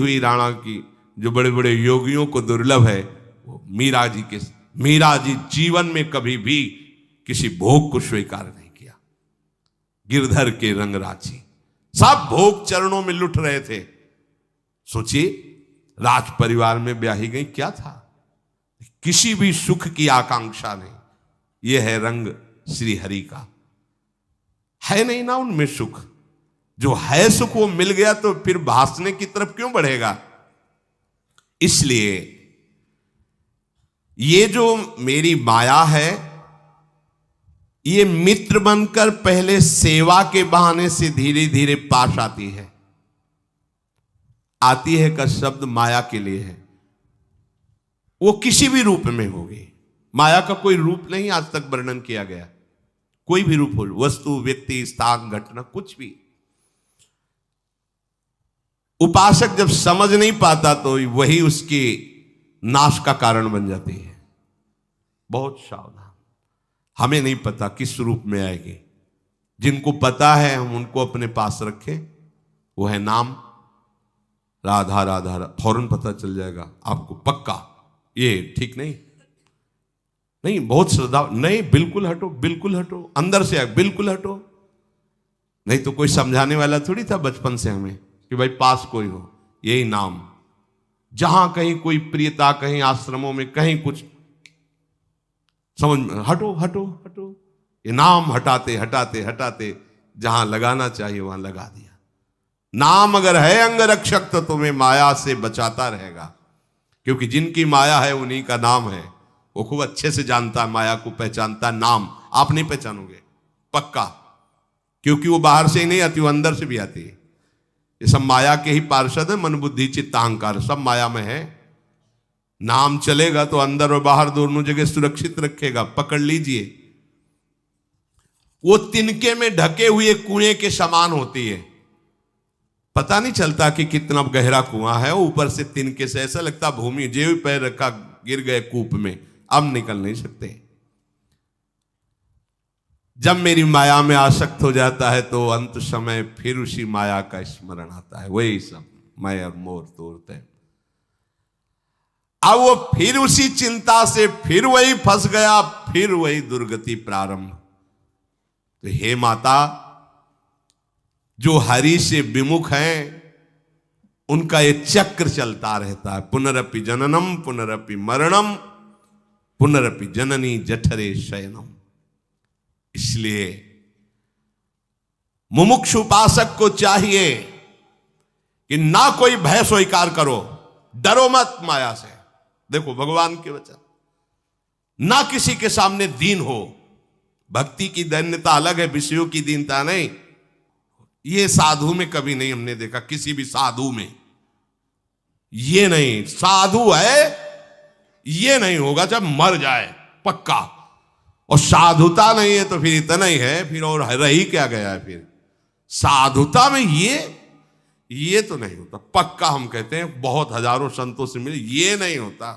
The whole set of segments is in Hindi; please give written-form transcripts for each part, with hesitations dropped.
हुई राणा की, जो बड़े बड़े योगियों को दुर्लभ है, वो मीरा जी जीवन में कभी भी किसी भोग को स्वीकार नहीं किया। गिरधर के रंग राची, सब भोग चरणों में लुट रहे थे। सोचिए, राज परिवार में ब्याही गई, क्या था, किसी भी सुख की आकांक्षा नहीं। यह है रंग श्री हरि का, है नहीं ना उनमें सुख। जो है सुख वो मिल गया तो फिर भासने की तरफ क्यों बढ़ेगा। इसलिए ये जो मेरी माया है, ये मित्र बनकर पहले सेवा के बहाने से धीरे धीरे पास आती है। आती है का शब्द माया के लिए है, वो किसी भी रूप में होगी। माया का कोई रूप नहीं आज तक वर्णन किया गया, कोई भी रूप हो, वस्तु, व्यक्ति, स्थान, घटना, कुछ भी। उपासक जब समझ नहीं पाता तो वही उसके नाश का कारण बन जाती है। बहुत सावधान, हमें नहीं पता किस रूप में आएगी। जिनको पता है हम उनको अपने पास रखें। वो है नाम, राधा राधा, फौरन पता चल जाएगा आपको पक्का। ये ठीक नहीं, नहीं बहुत श्रद्धा, नहीं बिल्कुल हटो, बिल्कुल हटो, अंदर से बिल्कुल हटो। नहीं तो कोई समझाने वाला थोड़ी था बचपन से हमें कि भाई पास कोई हो, यही नाम। जहां कहीं कोई प्रियता, कहीं आश्रमों में कहीं कुछ समझ में, हटो हटो हटो, ये नाम हटाते हटाते हटाते जहां लगाना चाहिए वहां लगा दिया। नाम अगर है अंगरक्षक तो तुम्हें माया से बचाता रहेगा, क्योंकि जिनकी माया है उन्हीं का नाम है। वो खूब अच्छे से जानता है, माया को पहचानता है। नाम आप नहीं पहचानोगे पक्का, क्योंकि वो बाहर से ही नहीं आती, वो अंदर से भी आती है। ये सब माया के ही पार्षद है, मन बुद्धि चित्त अहंकार सब माया में है। नाम चलेगा तो अंदर और बाहर दोनों जगह सुरक्षित रखेगा। पकड़ लीजिए, वो तिनके में ढके हुए कुएं के समान होती है। पता नहीं चलता कि कितना गहरा कुआं है, ऊपर से तिनके से ऐसा लगता भूमि, जेब पैर रखा गिर गए कूप में, अब निकल नहीं सकते। जब मेरी माया में आसक्त हो जाता है तो अंत समय फिर उसी माया का स्मरण आता है। वही सब मैं और मोर तोड़ते हैं। अब वो फिर उसी चिंता से फिर वही फंस गया, फिर वही दुर्गति प्रारंभ। तो हे माता, जो हरि से विमुख हैं उनका ये चक्र चलता रहता है। पुनरपि जननम पुनरपि मरणम पुनरपि जननी जठरे शयनम। इसलिए मुमुक्षु उपासक को चाहिए कि ना कोई भय स्वीकार करो, डरो मत माया से। देखो भगवान के वचन, ना किसी के सामने दीन हो। भक्ति की दैन्यता अलग है, विषयों की दीनता नहीं। ये साधु में कभी नहीं हमने देखा, किसी भी साधु में ये नहीं। साधु है ये नहीं होगा जब मर जाए पक्का, और साधुता नहीं है तो फिर इतना ही है, फिर और रही क्या गया है। फिर साधुता में ये तो नहीं होता पक्का। हम कहते हैं बहुत हजारों संतों से मिले, ये नहीं होता।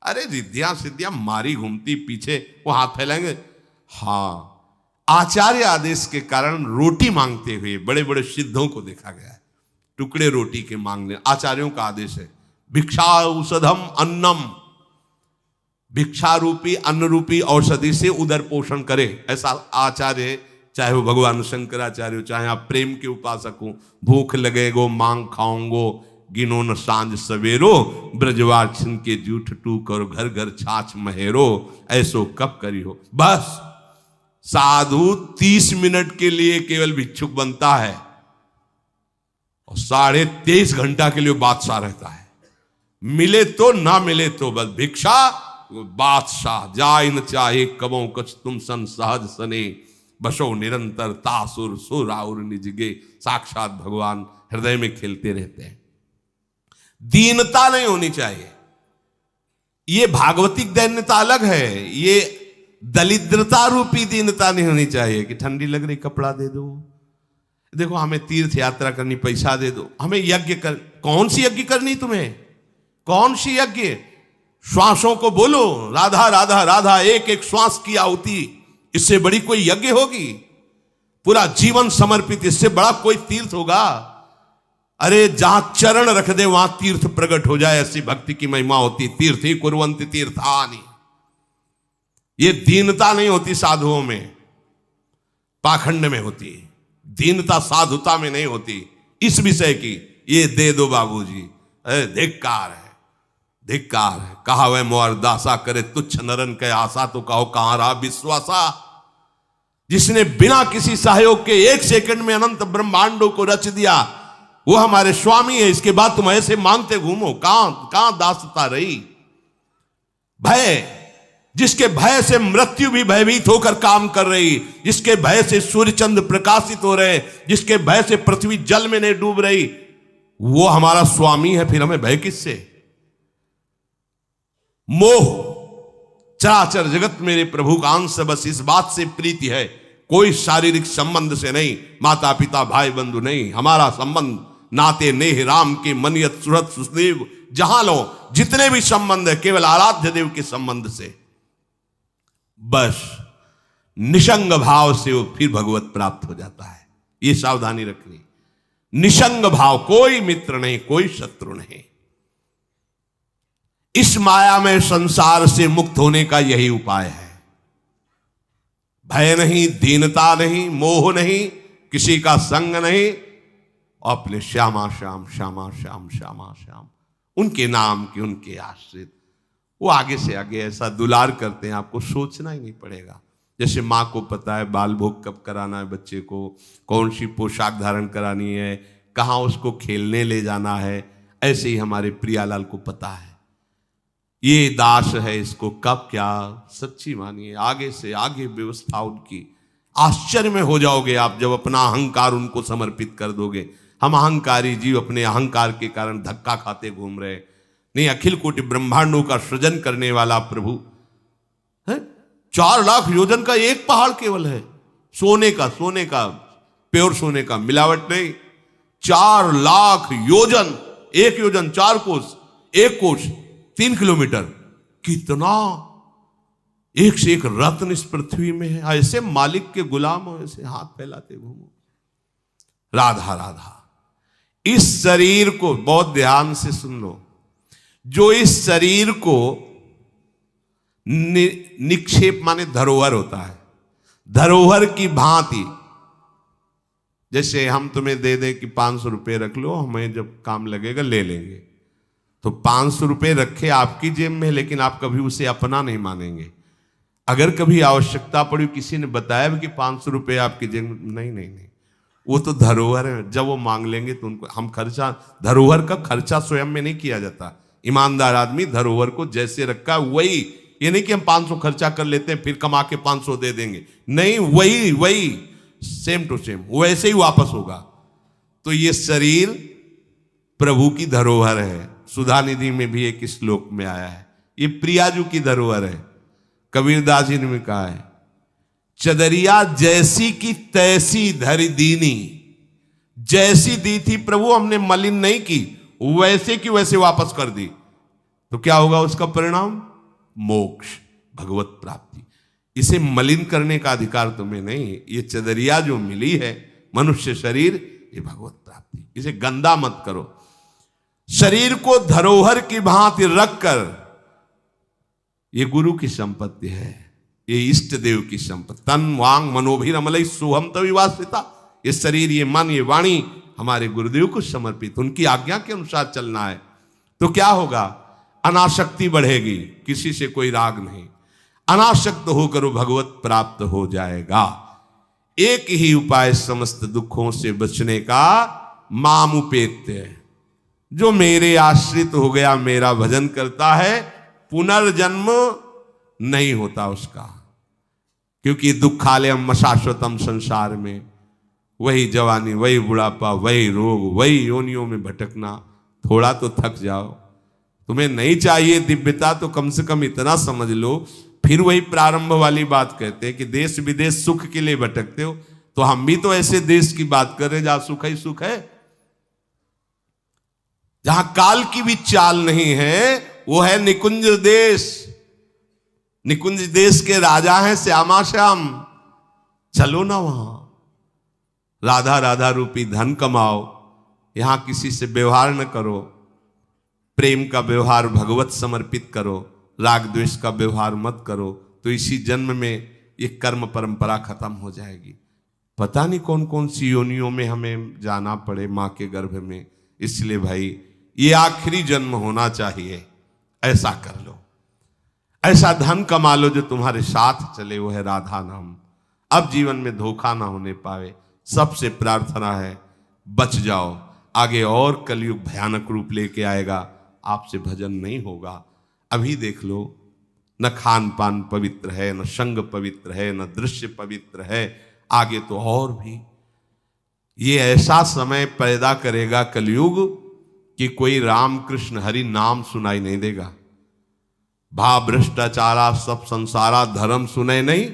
अरे रिद्धियां सिद्धियां मारी घूमती पीछे, वो हाथ फैलाएंगे। हाँ, आचार्य आदेश के कारण रोटी मांगते हुए बड़े बड़े सिद्धों को देखा गया है। टुकड़े रोटी के मांगने, आचार्यों का आदेश है। भिक्षा औषधम अन्नम, भिक्षा रूपी अन्न रूपी औषधि से उदर पोषण करे, ऐसा आचार्य, चाहे वो भगवान शंकराचार्य हो, चाहे आप प्रेम के उपासक हो। भूख लगेगो मांग खाऊंगो, गिनो न सांझ सवेरो, ब्रजवार छिन के जूठ टूक और घर घर छाछ महेरो, ऐसो कब करी हो। बस साधु 30 मिनट के लिए केवल भिक्षुक बनता है और 23.5 घंटा के लिए बादशाह रहता है। मिले तो ना मिले तो बस भिक्षा बादशाह। जाय न चाहे कबों कछ तुम सन सहज सने, बसो निरंतर तासुर सुराउर निजगे। साक्षात भगवान हृदय में खेलते रहते हैं। दीनता नहीं होनी चाहिए। ये भागवतिक दैन्यता अलग है, ये दलिद्रता रूपी दीनता नहीं होनी चाहिए कि ठंडी लग रही कपड़ा दे दो, देखो हमें तीर्थ यात्रा करनी पैसा दे दो, हमें यज्ञ कर। कौन सी यज्ञ करनी तुम्हें, कौन सी यज्ञ। श्वासों को बोलो राधा राधा राधा, एक एक श्वास की आहुति, इससे बड़ी कोई यज्ञ होगी। पूरा जीवन समर्पित, इससे बड़ा कोई तीर्थ होगा। अरे जहां चरण रख दे वहां तीर्थ प्रकट हो जाए, ऐसी भक्ति की महिमा होती। तीर्थ ही कुर्वन्ति तीर्थानि। ये दीनता नहीं होती साधुओं में, पाखंड में होती। दीनता साधुता में नहीं होती। इस विषय की ये दे दो बाबूजी, अरे धिक्कार है, धिक्कार है। कहा वह मोर दासा करे तुच्छ नरन के आशा, तो कहो कहां रहा विश्वासा। जिसने बिना किसी सहयोग के 1 सेकंड में अनंत ब्रह्मांडों को रच दिया, वो हमारे स्वामी है। इसके बाद तुम ऐसे मांगते घूमो, कहां दासता रही। भय, जिसके भय से मृत्यु भी भयभीत होकर काम कर रही, जिसके भय से सूर्य चंद्र प्रकाशित हो रहे, जिसके भय से पृथ्वी जल में नहीं डूब रही, वो हमारा स्वामी है। फिर हमें भय किससे? मोह, चराचर जगत मेरे प्रभु का अंश, बस इस बात से प्रीति है, कोई शारीरिक संबंध से नहीं, माता पिता भाई बंधु नहीं। हमारा संबंध नाते नेह राम के मनियत सुरत सुदेव, जहां लो जितने भी संबंध है केवल आराध्य देव के संबंध से। बस निसंग भाव से वो फिर भगवत प्राप्त हो जाता है। ये सावधानी रखनी। निसंग भाव, कोई मित्र नहीं, कोई शत्रु नहीं। इस माया में संसार से मुक्त होने का यही उपाय है। भय नहीं, दीनता नहीं, मोह नहीं, किसी का संग नहीं, अपने श्यामा श्याम श्यामा श्याम श्यामा श्याम, उनके नाम के, उनके आश्रित। वो आगे से आगे ऐसा दुलार करते हैं, आपको सोचना ही नहीं पड़ेगा। जैसे माँ को पता है बाल भोग कब कराना है बच्चे को, कौन सी पोशाक धारण करानी है, कहाँ उसको खेलने ले जाना है, ऐसे ही हमारे प्रियालाल को पता है ये दास है, इसको कब क्या। सच्ची मानिए, आगे से आगे व्यवस्था उनकी। आश्चर्य में हो जाओगे आप जब अपना अहंकार उनको समर्पित कर दोगे। हम अहंकारी जीव अपने अहंकार के कारण धक्का खाते घूम रहे नहीं। अखिल कोटि ब्रह्मांडों का सृजन करने वाला प्रभु है। 4 लाख योजन का एक पहाड़ केवल है, सोने का प्योर सोने का, मिलावट नहीं। 4 लाख योजन, 1 योजन 4 कोस, 1 कोस 3 किलोमीटर। कितना एक से एक रत्न इस पृथ्वी में है। ऐसे मालिक के गुलाम हो, ऐसे हाथ फैलाते घूमो। राधा राधा। इस शरीर को बहुत ध्यान से सुन लो, जो इस शरीर को निक्षेप माने धरोहर होता है, धरोहर की भांति। जैसे हम तुम्हें दे दें कि 500 रुपये रख लो, हमें जब काम लगेगा ले लेंगे, तो 500 रुपये रखे आपकी जेब में, लेकिन आप कभी उसे अपना नहीं मानेंगे। अगर कभी आवश्यकता पड़ी, किसी ने बताया कि 500 रुपये आपकी जेब में, नहीं नहीं नहीं, वो तो धरोहर है। जब वो मांग लेंगे तो उनको हम खर्चा, धरोहर का खर्चा स्वयं में नहीं किया जाता। ईमानदार आदमी धरोहर को जैसे रखा वही, ये नहीं कि हम 500 खर्चा कर लेते हैं फिर कमा के 500 दे देंगे, नहीं, वही सेम टू सेम वैसे ही वापस होगा। तो ये शरीर प्रभु की धरोहर है। सुधा निधि में भी एक श्लोक में आया है, ये प्रियाजू की धरोहर है। कबीरदास जी ने भी कहा है, चदरिया जैसी की तैसी धरि दीनी। जैसी दी थी प्रभु, हमने मलिन नहीं की, वैसे की वैसे वापस कर दी। तो क्या होगा उसका परिणाम? मोक्ष, भगवत प्राप्ति। इसे मलिन करने का अधिकार तुम्हें नहीं। ये चदरिया जो मिली है, मनुष्य शरीर, ये भगवत प्राप्ति। इसे गंदा मत करो। शरीर को धरोहर की भांति रखकर, ये गुरु की संपत्ति है, ये इष्ट देव की संपत्ति। तन वांग मनोभिरमलई सोहम तविवासिता। ये शरीर, ये मन, ये वाणी हमारे गुरुदेव को समर्पित, उनकी आज्ञा के अनुसार चलना है। तो क्या होगा? अनासक्ति बढ़ेगी, किसी से कोई राग नहीं, अनासक्त होकर वो भगवत प्राप्त हो जाएगा। एक ही उपाय समस्त दुखों से बचने का, माम उपेत्य। जो मेरे आश्रित हो गया, मेरा भजन करता है, पुनर्जन्म नहीं होता उसका। क्योंकि दुखालयम अशाश्वतम, संसार में वही जवानी, वही बुढ़ापा, वही रोग, वही योनियों में भटकना। थोड़ा तो थक जाओ। तुम्हें नहीं चाहिए दिव्यता तो कम से कम इतना समझ लो। फिर वही प्रारंभ वाली बात कहते हैं कि देश विदेश सुख के लिए भटकते हो, तो हम भी तो ऐसे देश की बात कर रहे हैं जहां सुख ही सुख है, जहां काल की भी चाल नहीं है। वो है निकुंज देश। निकुंज देश के राजा हैं श्यामा श्याम। चलो ना वहां, राधा राधा रूपी धन कमाओ, यहां किसी से व्यवहार न करो, प्रेम का व्यवहार भगवत समर्पित करो, राग द्वेष का व्यवहार मत करो, तो इसी जन्म में ये कर्म परंपरा खत्म हो जाएगी। पता नहीं कौन कौन सी योनियों में हमें जाना पड़े माँ के गर्भ में। इसलिए भाई ये आखिरी जन्म होना चाहिए, ऐसा कर लो, ऐसा धन कमा लो जो तुम्हारे साथ चले, वो है राधा नाम। अब जीवन में धोखा ना होने पावे। सबसे प्रार्थना है बच जाओ, आगे और कलयुग भयानक रूप लेके आएगा, आपसे भजन नहीं होगा। अभी देख लो, न खान पान पवित्र है, न संग पवित्र है, न दृश्य पवित्र है, आगे तो और भी। ये ऐसा समय पैदा करेगा कलयुग कि कोई राम कृष्ण हरि नाम सुनाई नहीं देगा। भा भ्रष्टाचारा सब संसारा, धर्म सुने नहीं,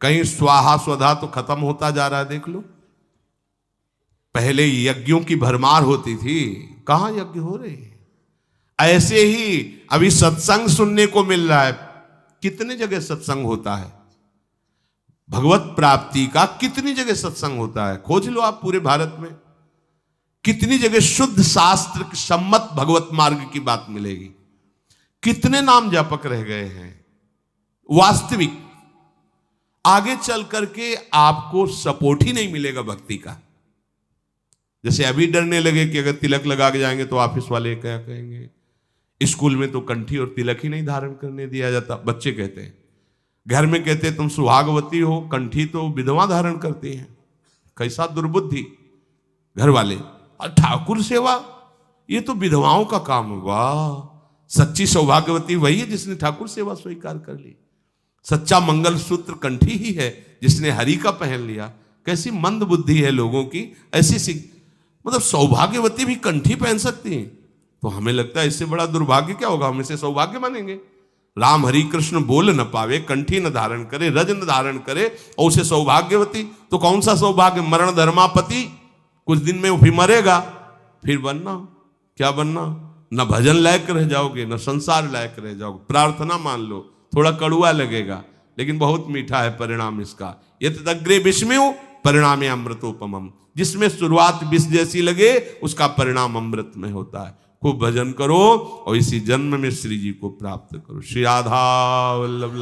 कहीं स्वाहा स्वधा तो खत्म होता जा रहा है। देख लो, पहले यज्ञों की भरमार होती थी, कहां यज्ञ हो रहे हैं। ऐसे ही अभी सत्संग सुनने को मिल रहा है। कितने जगह सत्संग होता है, भगवत प्राप्ति का कितनी जगह सत्संग होता है, खोज लो आप पूरे भारत में। कितनी जगह शुद्ध शास्त्र सम्मत भगवत मार्ग की बात मिलेगी। कितने नाम जापक रह गए हैं। वास्तविक आगे चल करके आपको सपोर्ट ही नहीं मिलेगा भक्ति का। जैसे अभी डरने लगे कि अगर तिलक लगा के जाएंगे तो ऑफिस वाले क्या कहेंगे, स्कूल में तो कंठी और तिलक ही नहीं धारण करने दिया जाता। बच्चे कहते हैं, घर में कहते हैं तुम सुहागवती हो, कंठी तो विधवा धारण करती हैं। कैसा दुर्बुद्धि घर वाले। और ठाकुर सेवा ये तो विधवाओं का काम है। वाह, सच्ची सौभाग्यवती वही है जिसने ठाकुर सेवा स्वीकार कर ली। सच्चा मंगल सूत्र कंठी ही है जिसने हरि का पहन लिया। कैसी मंद बुद्धि है लोगों की। ऐसी मतलब सौभाग्यवती भी कंठी पहन सकती हैं, तो हमें लगता है इससे बड़ा दुर्भाग्य क्या होगा, हम इसे सौभाग्य मानेंगे। राम हरि कृष्ण बोल न पावे, कंठी न धारण करे, रज न धारण करे और उसे सौभाग्यवती, तो कौन सा सौभाग्य। मरण धर्मापति, कुछ दिन में वो भी मरेगा, फिर बनना क्या बनना। न भजन लायक रह जाओगे, न संसार लायक रह जाओगे। प्रार्थना मान लो, थोड़ा कड़ुआ लगेगा लेकिन बहुत मीठा है परिणाम इसका। यत् अग्रे विस्मयो परिणामे अमृतोपमम। जिसमें शुरुआत विष जैसी लगे उसका परिणाम अमृत में होता है। खूब भजन करो और इसी जन्म में श्री जी को प्राप्त करो। श्री राधा वल्लभ।